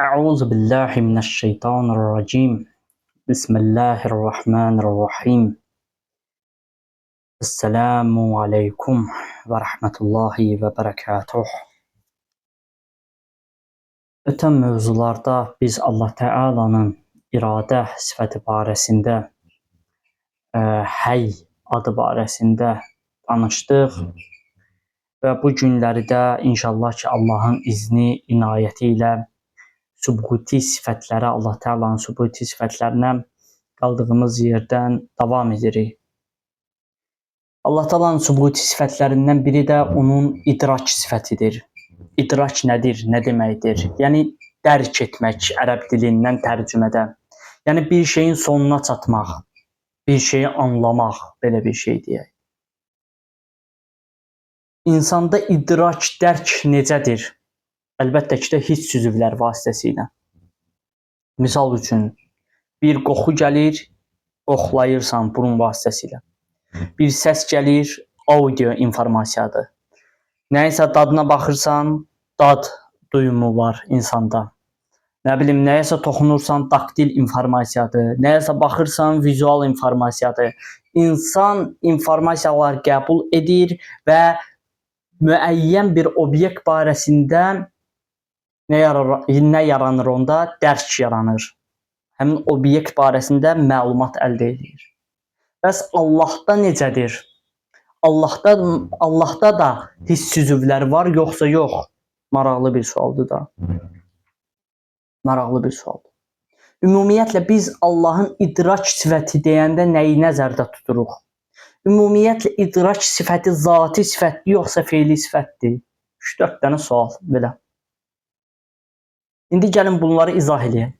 أعوذ بالله من الشيطان الرجيم. بسم الله الرحمن الرحيم. Esselamu aleyküm ve rahmetullahi ve berekatuh. Ötən mövzularda biz Allah Teala'nın iradə sifəti barəsində, həy adı barəsində danışdıq və bu günləri də inşallah ki Allahın izni, inayəti ilə sübuti sifətlərə, Allah Teala'nın sübuti sifətlərinə qaldığımız yerdən davam edirik. Allah Teala'nın sübuti sifətlərindən biri də onun idrak sifətidir. İdrak nədir, nə deməkdir? Yəni dərk etmək ərəb dilindən tərcümədə. Yəni bir şeyin sonuna çatmaq, bir şeyi anlamaq, belə bir şey deyək. İnsanda idrak, dərk necədir? Əlbəttə ki də hiss üzvlər vasitəsilə. Misal üçün, bir qoxu gəlir, qoxlayırsan burun vasitəsilə. Bir səs gəlir, audio informasiyadır. Nəyisə dadına baxırsan, dad duyumu var insanda. Nə bilim, nəyəsə toxunursan, taktil informasiyadır. Nəyəsə baxırsan, vizual informasiyadır. İnsan informasiyalar qəbul edir və müəyyən bir obyekt barəsində nə yaranır onda? Dərk yaranır. Həmin obyekt barəsində məlumat əldə edir. Bəs Allahda necədir? Allahda da hiss üzvləri var, yoxsa yox? Maraqlı bir sualdır da. Maraqlı bir sualdır. Ümumiyyətlə biz Allahın idrak sifəti deyəndə nəyi nəzərdə tuturuq? Ümumiyyətlə idrak sifəti zati sifətdir, yoxsa feili sifətdir? 3-4 dənə sual belə. İndi gəlin bunları izah edək.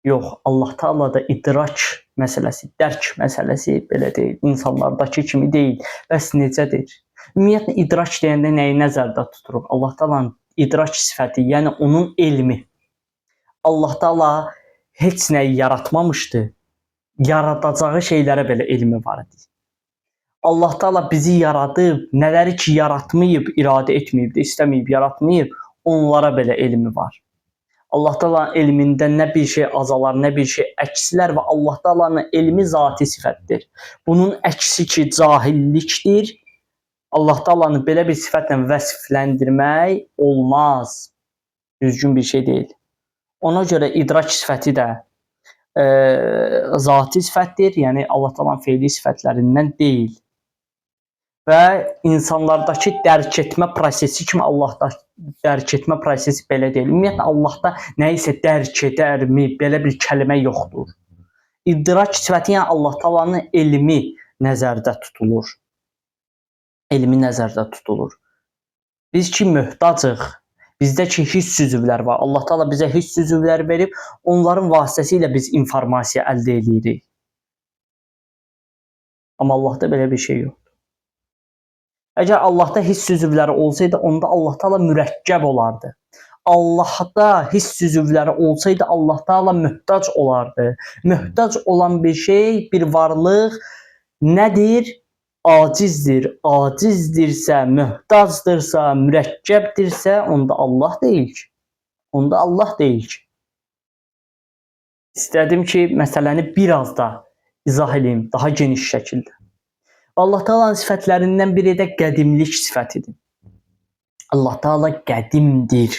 Yox, Allah Teala'da idrak məsələsi, dərk məsələsi belə deyil, insanlardakı kimi deyil. Bəs necədir? Ümumiyyətlə idrak deyəndə nəyi nəzərdə tuturuq? Allah Teala'nın idrak sifəti, yəni onun elmi. Allah Teala heç nəyi yaratmamışdı, yaradacağı şeylərə belə elmi var idi. Allah Teala bizi yaradıb, nələri ki yaratmayıb, iradə etməyib, istəməyib, yaratmayıb, onlara belə elmi var. Allah Teala'nın elmində nə bir şey azalar, nə bir şey əksilər və Allah Teala'nın elmi zati sifətdir. Bunun əksi ki cahillikdir. Allah Teala'nı belə bir sifətlə vəsfləndirmək olmaz. Düzgün bir şey deyil. Ona görə idrak sifəti də zati sifətdir. Yəni Allah Teala'nın feili sifətlərindən deyil. Və insanlardakı dərk etmə prosesi kimi Allahda dərk etmə prosesi belə deyil. Ümumiyyətlə Allahda nəyisə dərk edərmi, belə bir kəlmə yoxdur. İdrak sifəti, yəni Allah Teala'nın elmi nəzərdə tutulur. Elmi nəzərdə tutulur. Biz ki möhtacıq, bizdə ki hiss üzvlər var. Allah Teala bizə hiss üzvləri verib, onların vasitəsilə biz informasiya əldə edirik. Amma Allahda belə bir şey yoxdur. Əgər Allahda hiss üzvləri olsaydı, onda Allah Teala mürəkkəb olardı. Allahda hiss üzvləri olsaydı, Allah Teala möhtac olardı. Möhtac olan bir şey, bir varlıq nədir? Acizdir. Acizdirsə, möhtacdırsa, mürəkkəbdirsə, onda Allah deyil ki. Onda Allah deyil ki. İstədim ki, məsələni biraz da izah edeyim, daha geniş şəkildə. Allah Teala'nın sifətlərindən biri də qədimlik sifətidir. Allah Teala qədimdir.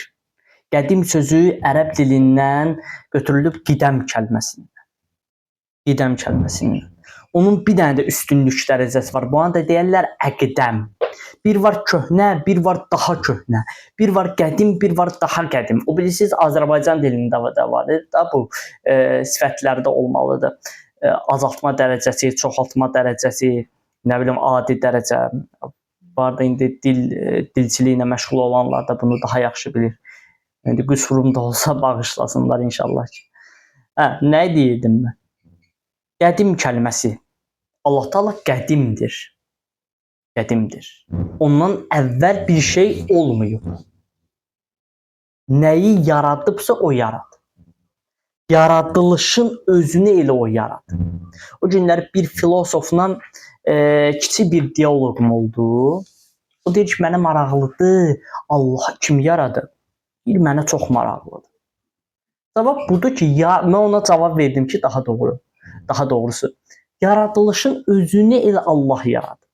Qədim sözü ərəb dilindən götürülüb qidəm kəlməsindən. Qidəm kəlməsindən. Onun bir dənə də üstünlük dərəcəsi var. Buna da deyirlər əqdəm. Bir var köhnə, bir var daha köhnə. Bir var qədim, bir var daha qədim. O bilirsiniz Azərbaycan dilində də var da bu sifətlərdə olmalıdır. Azaltma dərəcəsi, çoxaltma dərəcəsi, nə bilim adi dərəcə var da indi dilçiliylə məşğul olanlar da bunu daha yaxşı bilir. İndi qüsurum da olsa bağışlasınlar inşallah ki. Nə deyirdim mən? Qədim kəlməsi. Allah Teala qədimdir. Qədimdir. Ondan əvvəl bir şey olmuyor. Nəyi yaradıbsa o yaradı. Yaradılışın özünü elə o yaradı. O günlər bir filosofla kiçik bir diyaloqum oldu. O deyir ki, mənə maraqlıdır, Allah kim yaradı? Deyir, mənə çox maraqlıdır. Cavab budur ki, mən ona cavab verdim ki, daha doğrusu, yaradılışın özünü elə Allah yaradır.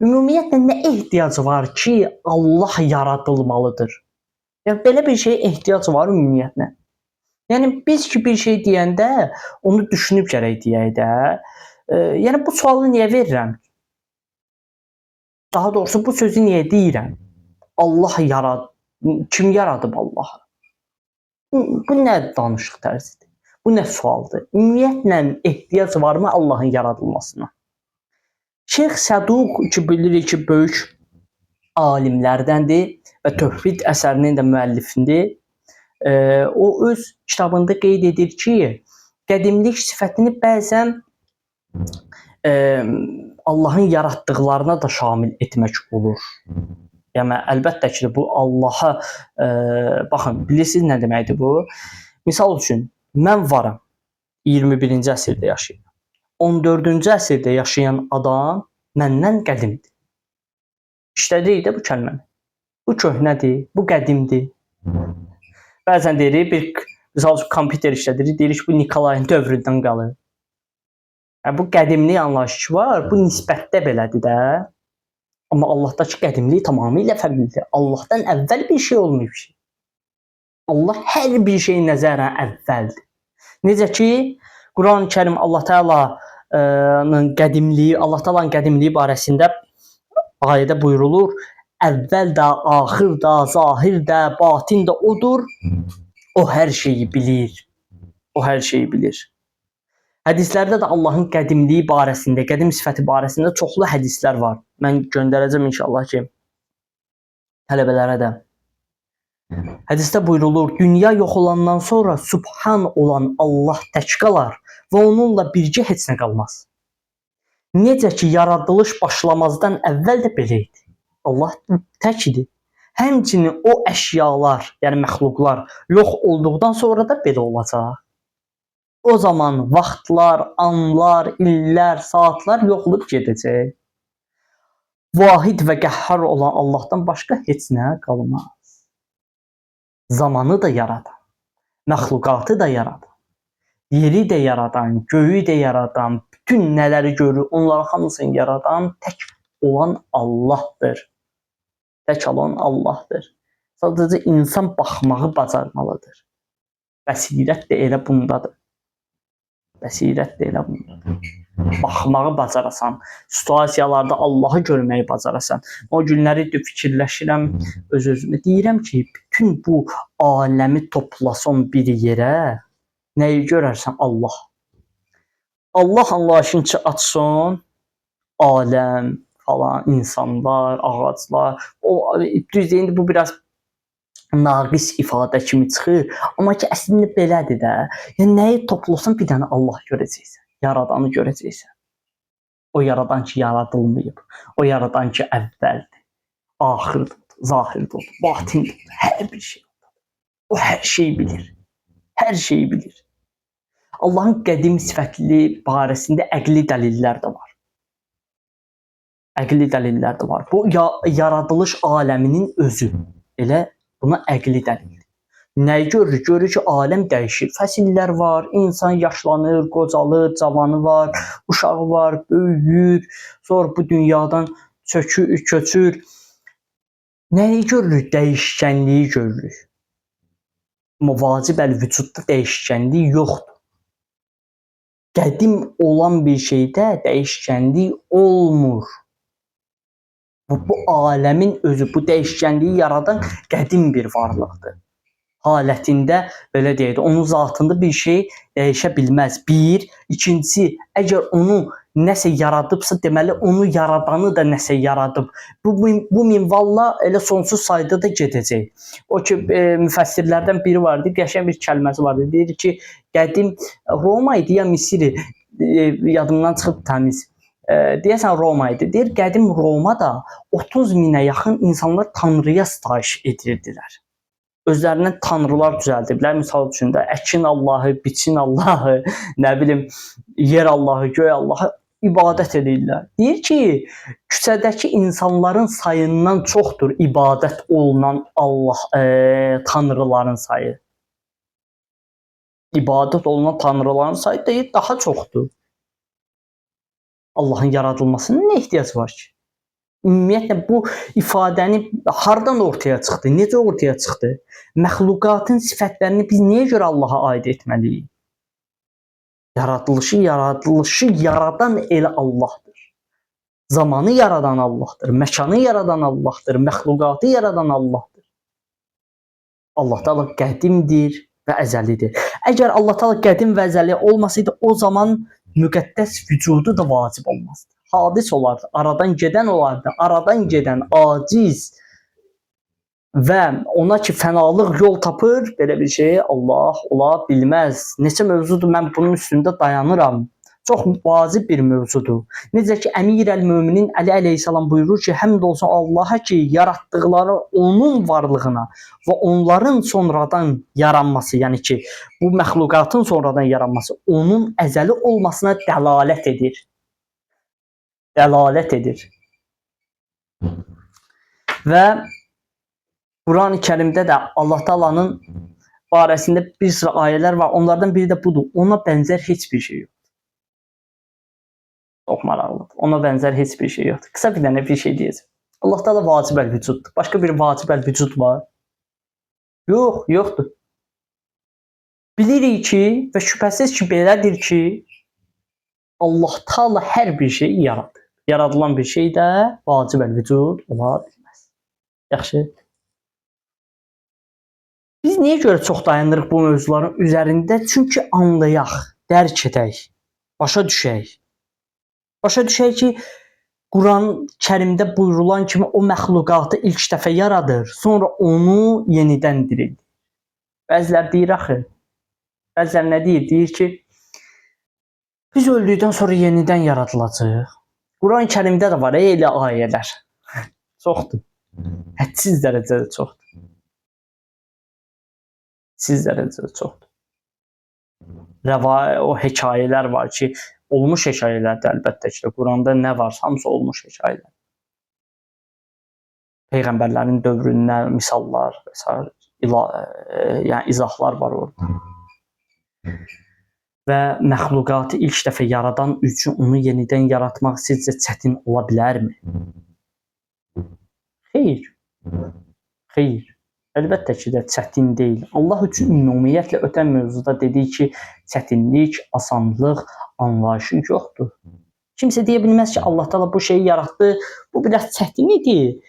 Ümumiyyətlə nə ehtiyac var ki, Allah yaradılmalıdır? Yəni belə bir şeyə ehtiyac var ümumiyyətlə. Yəni biz ki bir şey deyəndə onu düşünüb gərək deyək də. Yəni bu sualı niyə verirəm? Daha doğrusu bu sözü niyə deyirəm? Allah kim yaradıb Allahı? Bu nə danışıq tərzidir? Bu nə sualdır? Ümumiyyətlə ehtiyac varmı Allahın yaradılmasına? Şeyx Səduq ki bilirik ki böyük alimlərdəndir və Tövhid əsərinin də müəllifidir. O öz kitabında qeyd edir ki, qədimlik sifətini bəzən Allahın yaratdıqlarına da şamil etmək olur. Yəni əlbəttə ki, bu Allaha baxın, bilirsiniz nə deməkdir bu? Misal üçün, mən varam 21-ci əsrdə yaşayıram. 14-cü əsrdə yaşayan adam məndən qədimdir. İşlədirik də bu kəlməni. Bu köhnədir, bu qədimdir. Bəzən deyirik, misal üçün, kompüter işlədirik, deyirik bu Nikolayın dövründən qalır. Bu qədimlik anlayışı var, bu nisbətdə belədir də. Amma Allah'dakı qədimlik tamamilə fərqlidir. Allah'dan əvvəl bir şey olmayıb ki. Allah hər bir şey nəzərən əvvəldir. Necə ki, Quran-ı Kərim Allah Taala'nın qədimliyi barəsində ayədə buyurulur. Əvvəl də, axır da, zahir də, batin də odur. O hər şeyi bilir. O hər şeyi bilir. Hədislərdə də Allahın qədimliyi barəsində, qədim sifəti barəsində çoxlu hədislər var. Mən göndərəcəm inşallah ki, tələbələrə də. Hədisdə buyurulur, dünya yox olandan sonra Subhan olan Allah tək qalar və onunla birgə heç nə qalmaz. Necə ki, yaradılış başlamazdan əvvəl də belə idi. Allah tək idi. Həmçinin o əşyalar, yəni məxluqlar yox olduqdan sonra da belə olacaq. O zaman vaxtlar, anlar, illər, saatlar yoxlub gedəcək. Vahid və qəhhar olan Allahdan başqa heç nə qalmaz. Zamanı da yaradan, məxluqatı da yaradan, yeri də yaradan, göyü də yaradan, bütün nələri görür, onların hamısını yaradan tək olan Allahdır. Tək olan Allahdır. Sadəcə insan baxmağı bacarmalıdır. Bəsirət də elə bundadır. Bəsirət də elə bundadır. Baxmağı bacarasan, situasiyalarda Allahı görməyi bacarasan. O günləri fikirləşirəm, öz-özümə deyirəm ki, bütün bu aləmi toplasan bir yerə, nəyi görərsən? Allah. Allah anlayışını açsın, aləm falan, insanlar, ağaclar. O düz deyəndə bu biraz naqis ifadə kimi çıxır, amma ki əslində belədir də. Yəni nəyi toplasan bir dənə Allah görəcəksən, yaradanı görəcəksən. O yaradan ki yaradılmayıb, o yaradan ki əvvəldir, axırdır, zahirdir, batindir, hər bir şey. O hər şeyi bilir, hər şeyi bilir. Allahın qədim sifətli barəsində əqli dəlillər də var. Əqli dəlillər də var. Bu yaradılış aləminin özü. Elə buna əqli dəlildir. Nəyi görür? Görür ki, aləm dəyişir. Fəsillər var, insan yaşlanır, qocalır, cavanı var, uşağı var, böyüyür, sonra bu dünyadan köçür. Nəyi görürük? Dəyişkənliyi görürük. Amma vacib əl-vücudda dəyişkənlik yoxdur. Qədim olan bir şeydə dəyişkənlik olmur. Bu aləmin özü, bu dəyişkənliyi yaradan qədim bir varlıqdır. Halətində, belə deyək, onun zatında bir şey dəyişə bilməz. Bir, ikincisi, əgər onu nəsə yaradıbsa, deməli onu yaradanı da nəsə yaradıb. Bu minvalla elə sonsuz sayda da gedəcək. O ki, müfəssirlərdən biri vardı, qəşəng bir kəlməsi vardı. Deyir ki, qədim Roma idi ya Misiri, yadımdan çıxıb təmiz. Deyəsən Roma idi. Deyir, qədim Romada 30 minə yaxın insanlar Tanrıya sitayiş edirdilər. Özlərindən tanrılar düzəldiblər. Misal üçün də əkin Allahı, biçin Allahı, nə bilim, yer Allahı, göy Allahı ibadət edirlər. Deyir ki, küçədəki insanların sayından çoxdur ibadət olunan tanrıların sayı. ibadət olunan tanrıların sayı da daha çoxdur. Allahın yaradılmasına nə ehtiyac var ki? Ümumiyyətlə bu ifadəni hardan ortaya çıxdı? Necə ortaya çıxdı? Məxluqatın sifətlərini biz niyə görə Allaha aid etməliyik? Yaradılışı yaradan elə Allahdır. Zamanı yaradan Allahdır, məkanı yaradan Allahdır, məxluqatı yaradan Allahdır. Allah Taala qədimdir və əzəlidir. Əgər Allah Taala qədim və əzəli olmasaydı, o zaman müqəddəs vücudu da vacib olmazdı. Hadis olardı, aradan gedən olardı, aradan gedən aciz və ona ki fənalıq yol tapır, belə bir şey Allah ola bilməz. Neçə mövzudur, mən bunun üstündə dayanıram. Çox vacib bir mövzudur. Necə ki Əmir-əl-Möminin Əli əleyhissalam buyurur ki, həmd olsun Allaha ki, yaratdıqları onun varlığına və onların sonradan yaranması, yəni ki, bu məxluqatın sonradan yaranması onun əzəli olmasına dəlalət edir. Dəlalət edir. Və Quran-ı Kərimdə də Allah Taala'nın barəsində bir sıra ayələr var. Onlardan biri də budur. Ona bənzər heç bir şey yox. Çox maraqlıdır. Ona bənzər heç bir şey yoxdur. Qısa bir dənə bir şey deyəcəm. Allah Taala vacib əl-vücuddur. Başqa bir vacib əl-vücud var? Yox, yoxdur. Bilirik ki və şübhəsiz ki belədir ki Allah Taala hər bir şeyi yaradır. Yaradılan bir şey də vacib əl-vücud ola bilməz. Yaxşı. Biz niyə görə çox dayanırıq bu mövzuların üzərində? Çünki anlayaq, dərk edək, başa düşək. Başa düşək ki, Quran-Kərimdə buyurulan kimi o məxluqatı ilk dəfə yaradır, sonra onu yenidən dirildir. Bəzilər deyir axı, bəzilər nə deyir? Deyir ki, biz öldükdən sonra yenidən yaradılacaq. Quran-Kərimdə də var elə ayələr. Çoxdur. Hədsiz dərəcədə çoxdur. Siz dərəcədə çoxdur. O hekayələr var ki, olmuş hekayələrdir əlbəttə ki, Quranda nə varsa hamısı olmuş hekayələr. Peyğəmbərlərin dövründən misallar və s. Yəni izahlar var orada. Və məxluqatı ilk dəfə yaradan üçün onu yenidən yaratmaq sizcə çətin ola bilərmi? Xeyr. Xeyr. Əlbəttə ki də çətin deyil. Allah üçün ümumiyyətlə ötən mövzuda dedik ki, çətinlik, asanlıq, anlayışı yoxdur. Kimsə deyə bilməz ki, Allah Taala bu şeyi yaratdı, bu biraz çətin idi.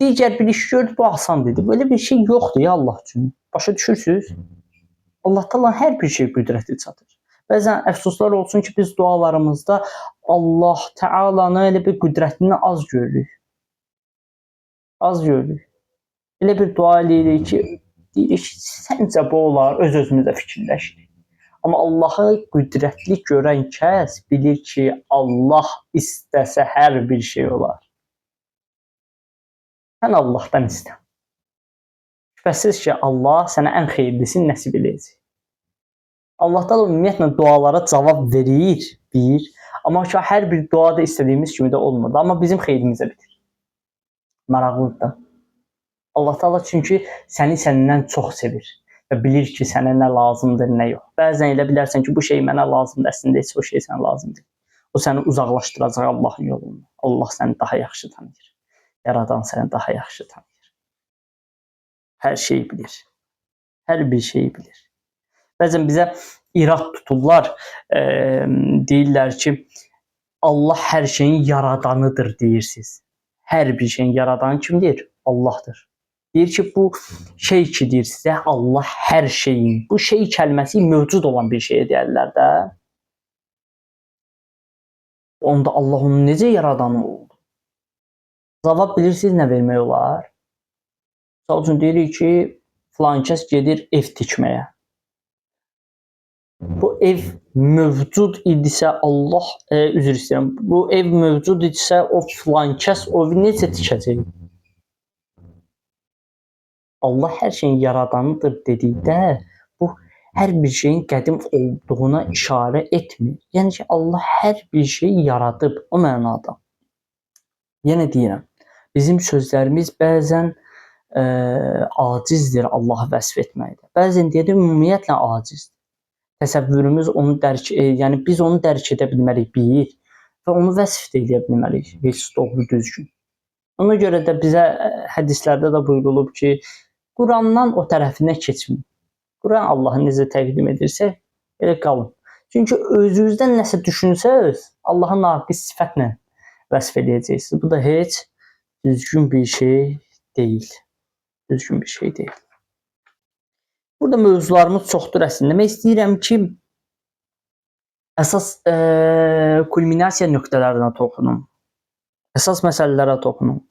Digər bir iş gördü, bu asan dedi. Böyle bir şey yoxdur ya Allah üçün. Başa düşürsünüz? Allah Taala hər bir şey qüdrəti çatır. Bəzən əfsuslar olsun ki, biz dualarımızda Allah Taala'nın elə bir qüdrətini az görürük. Az görürük. Elə bir dua edirik ki, deyirik ki, səncə bu olar, öz-özümüzə fikirləşirik. Amma Allahı qüdrətli görən kəs bilir ki, Allah istəsə hər bir şey olar. Sən Allahdan istə. Şübhəsiz ki, Allah sənə ən xeyirlisini nəsib edəcək. Allah da ümumiyyətlə dualara cavab verir, bir. Amma ki, hər bir dua da istədiyimiz kimi də olmur. Amma bizim xeyrimizə bitir. Maraqlıdır da. Allah Taala çünki səni səndən çox sevir və bilir ki, sənə nə lazımdır, nə yox. Bəzən elə bilərsən ki, bu şey mənə lazımdır, əslində heç o şey sənə lazımdır. O səni uzaqlaşdıracaq Allahın yolundan. Allah səni daha yaxşı tanıyır. Yaradan səni daha yaxşı tanıyır. Hər şeyi bilir. Hər bir şeyi bilir. Bəzən bizə irad tuturlar, deyirlər ki, Allah hər şeyin yaradanıdır deyirsiniz. Hər bir şeyin yaradanı kimdir? Allahdır. Deyir ki, bu şey ki deyir sizə, Allah hər şeyin, bu şey kəlməsi mövcud olan bir şeyə deyərlər də. Onda Allah onun necə yaradanı oldu? Cavab bilirsiniz nə vermək olar? Misal üçün deyirik ki, filan kəs gedir ev tikməyə. Bu ev mövcud idisə Allah, üzr istəyirəm, bu ev mövcud idisə o filan kəs o evi necə tikəcək? Allah hər şeyin yaradanıdır dedikdə, bu hər bir şeyin qədim olduğuna işarə etmir. Yəni ki, Allah hər bir şeyi yaradıb, o mənada. Yenə deyirəm, bizim sözlərimiz bəzən acizdir Allahı vəsf etməkdə. Bəzən deyir, ümumiyyətlə acizdir. Təsəvvürümüz onu yəni biz onu dərk edə bilmərik bir və onu vəsf də edə bilmərik heç doğru düzgün. Ona görə də bizə hədislərdə də buyurulub ki, Qurandan o tərəfinə keçməyin. Quran Allahı necə təqdim edirsə, elə qalın. Çünki özünüzdən nəsə düşünsəz, Allahı naqis sifətlə vəsf edəcəksiniz. Bu da heç düzgün bir şey deyil. Düzgün bir şey deyil. Burada mövzularımız çoxdur əslində. Demək istəyirəm ki, əsas kulminasiya nöqtələrinə toxunum. Əsas məsələlərə toxunum.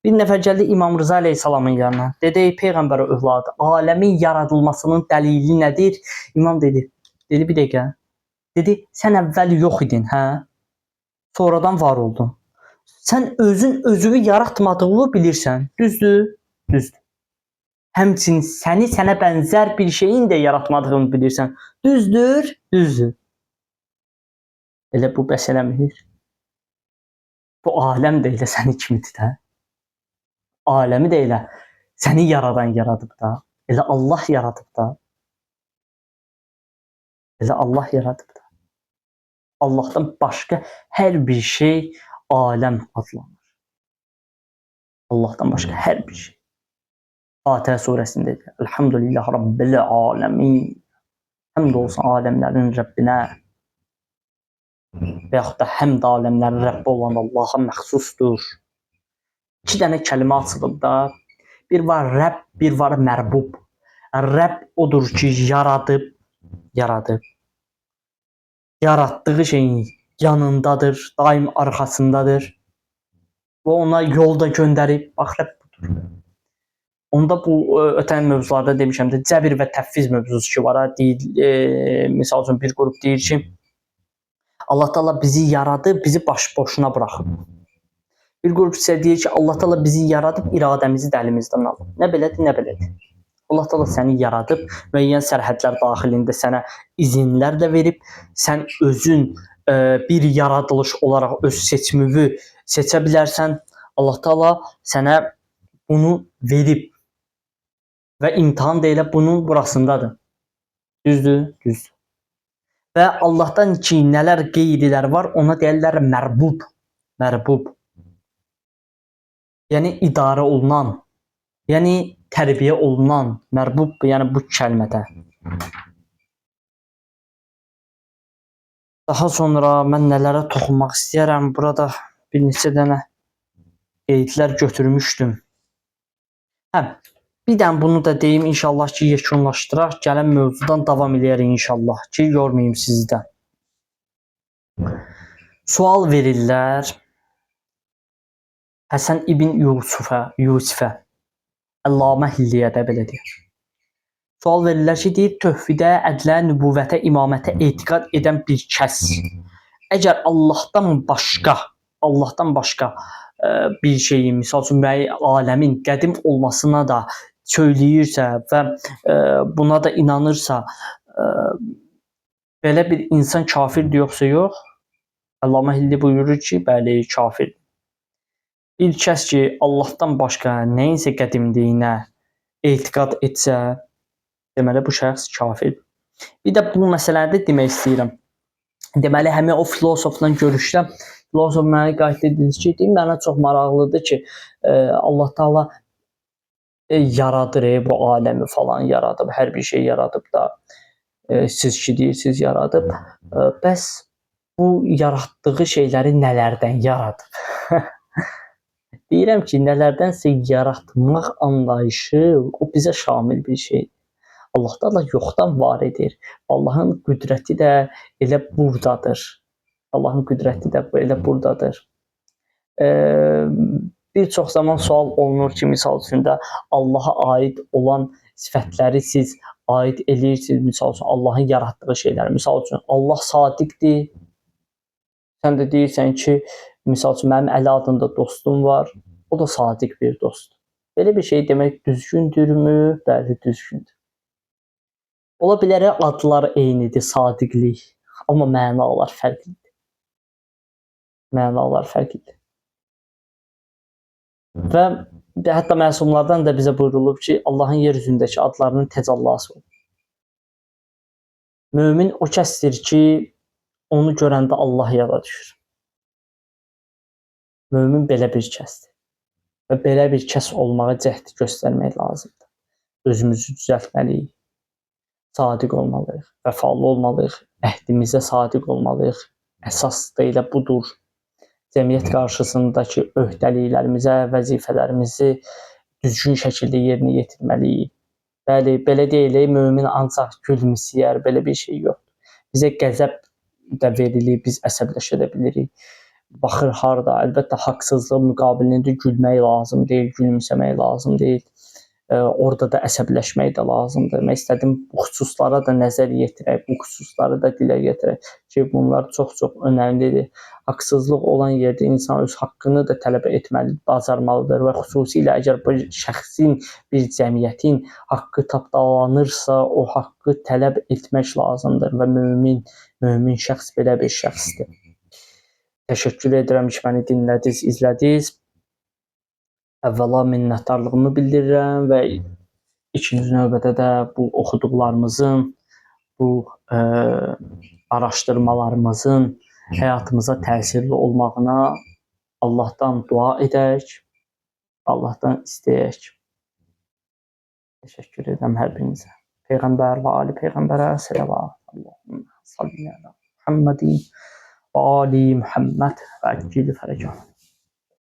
Bir nəfər gəldi İmam Rıza əleyhissalamın yanına. Dedi, ey Peyğəmbər övladı, aləmin yaradılmasının dəlili nədir? İmam dedi, bir dəqiqə. Dedi, sən əvvəl yox idin, hə? Sonradan var oldun. Sən özün özünü yaratmadığını bilirsən, düzdür? Düzdür. Həmçinin sənə bənzər bir şeyin də yaratmadığını bilirsən, düzdür? Düzdür. Elə bu bəs eləmir. Bu aləm də elə səni kimidir də. Aləmi də elə səni yaradan yaradıb da. Elə Allah yaradıb da. Elə Allah yaradıb da. Allahdan başqa hər bir şey aləm adlanır. Allahdan başqa hər bir şey. Fatihə surəsində deyir. Elhamdülillah Rabbil aləmin. Həmd olsun aləmlərin Rəbbinə. Və yaxud da həmd aləmlərin Rəbbi olan Allaha məxsusdur. 2 dənə kəlmə açılıb da. Bir var Rəbb, bir var mərbub. Rəbb odur ki, yaradıb. Yaratdığı şeyin yanındadır, daim arxasındadır. Və ona yolda göndərib. Bax, Rəbb budur. Onda bu ötən mövzularda demişəm də, cəbir və təfviz mövzusu ki var. Misal üçün bir qrup deyir ki, Allah Taala bizi yaradıb, bizi boş-boşuna buraxıb. Bir qrup isə deyir ki, Allah Taala bizi yaradıb, iradəmizi də əlimizdən alıb. Nə belədir, nə belədir. Allah Taala səni yaradıb, müəyyən sərhədlər daxilində sənə izinlər də verib, sən özün bir yaradılış olaraq öz seçimini seçə bilərsən. Allah Taala sənə bunu verib və imtahan da elə bunun burasındadır. Düzdür? Düzdür. Və Allahdan ki, nələr qeyrilər var, ona deyirlər mərbub. Mərbub. Yəni idarə olunan, yəni tərbiyə olunan, mərbub, yəni bu kəlmədə. Daha sonra mən nələrə toxunmaq istəyirəm. Burada bir neçə dənə qeydlər götürmüşdüm. Bir dənə bunu da deyim, inşallah ki, yekunlaşdıraq. Gələn mövzudan davam edərik inşallah ki, yormayayım sizi də. Sual verirlər. Həsən ibn Yusifə Əllamə Hilliyə də belə deyir. Sual verirlər ki, deyir, tövhidə, ədlə, nübüvvətə, imamətə etiqad edən bir kəs əgər Allahdan başqa bir şeyi, misal üçün aləmin qədim olmasına da söyləyirsə və buna da inanırsa, belə bir insan kafirdir yoxsa yox? Əllamə Hilli buyurur ki, bəli, kafirdir. Bir kəs ki, Allahdan başqa nəyinsə qədimliyinə etiqad etsə, deməli, bu şəxs kafirdir. Bir də bu məsələdə demək istəyirəm. Deməli, həmin o filosofla görüşdə, filosof mənə qayıtdı dedi ki, mənə çox maraqlıdır ki, Allah Taala yaradır, bu aləmi falan yaradıb, hər bir şey yaradıb da, siz ki deyirsiniz yaradıb. Bəs bu yaratdığı şeyləri nələrdən yaradıb? Deyirəm ki, nələrdənsə yaratmaq anlayışı o bizə şamil bir şeydir. Allah Taala yoxdan var edir. Allahın qüdrəti də elə buradadır. Allahın qüdrəti də elə buradadır. Bir çox zaman sual olunur ki, misal üçün də Allaha aid olan sifətləri siz aid eləyirsiniz. Misal üçün Allahın yaratdığı şeyləri. Misal üçün Allah sadiqdir. Sən də deyirsən ki, misal üçün mənim Əli adında dostum var. O da sadiq bir dostdur. Belə bir şey demək düzgündürmü? Bəli, düzgündür. Ola bilər adlar eynidir, sadiqlik. Amma mənalar fərqlidir. Mənalar fərqlidir. Və hətta məsumlardan da bizə buyurulub ki, Allahın yer üzündəki adlarının təcəllası olur. Mömin o kəsdir ki, onu görəndə Allah yada düşür. Mömin belə bir kəsdir və belə bir kəs olmağa cəhd göstərmək lazımdır. Özümüzü düzəltməliyik, sadiq olmalıyıq, vəfalı olmalıyıq, əhdimizə sadiq olmalıyıq. Əsas da elə budur. Cəmiyyət qarşısındakı öhdəliklərimizə, vəzifələrimizi düzgün şəkildə yerinə yetirməliyik. Bəli, belə deyilik, mömin ancaq gülümsəyər, belə bir şey yoxdur. Bizə qəzəb də verilir, biz əsəbləşə də bilirik. Baxır harda, əlbəttə haqsızlıq müqabilində gülmək lazım deyil, gülümsəmək lazım deyil. Orada da əsəbləşmək də lazımdır. Demək istədim, bu xüsuslara da nəzər yetirək, bu xüsusları da dilə gətirək ki, bunlar çox-çox önəmlidir. Haqsızlıq olan yerdə insan öz haqqını da tələb etməli, bacarmalıdır və xüsusilə əgər bu şəxsin, bir cəmiyyətin haqqı tapdalanırsa, o haqqı tələb etmək lazımdır və mömin şəxs belə bir şəxsdir. Təşəkkür edirəm ki, məni dinlədiniz, izlədiniz. Əvvəla minnətdarlığımı bildirirəm və ikinci növbədə də bu oxuduqlarımızın, bu araşdırmalarımızın həyatımıza təsirli olmağına Allahdan dua edək, Allahdan istəyək. Təşəkkür edirəm hər birinizə. Peyğəmbər və ali Peyğəmbərə sələvat. Allahümmə salli ələ Muhammedin və ali Muhammed və əcil fərəcə.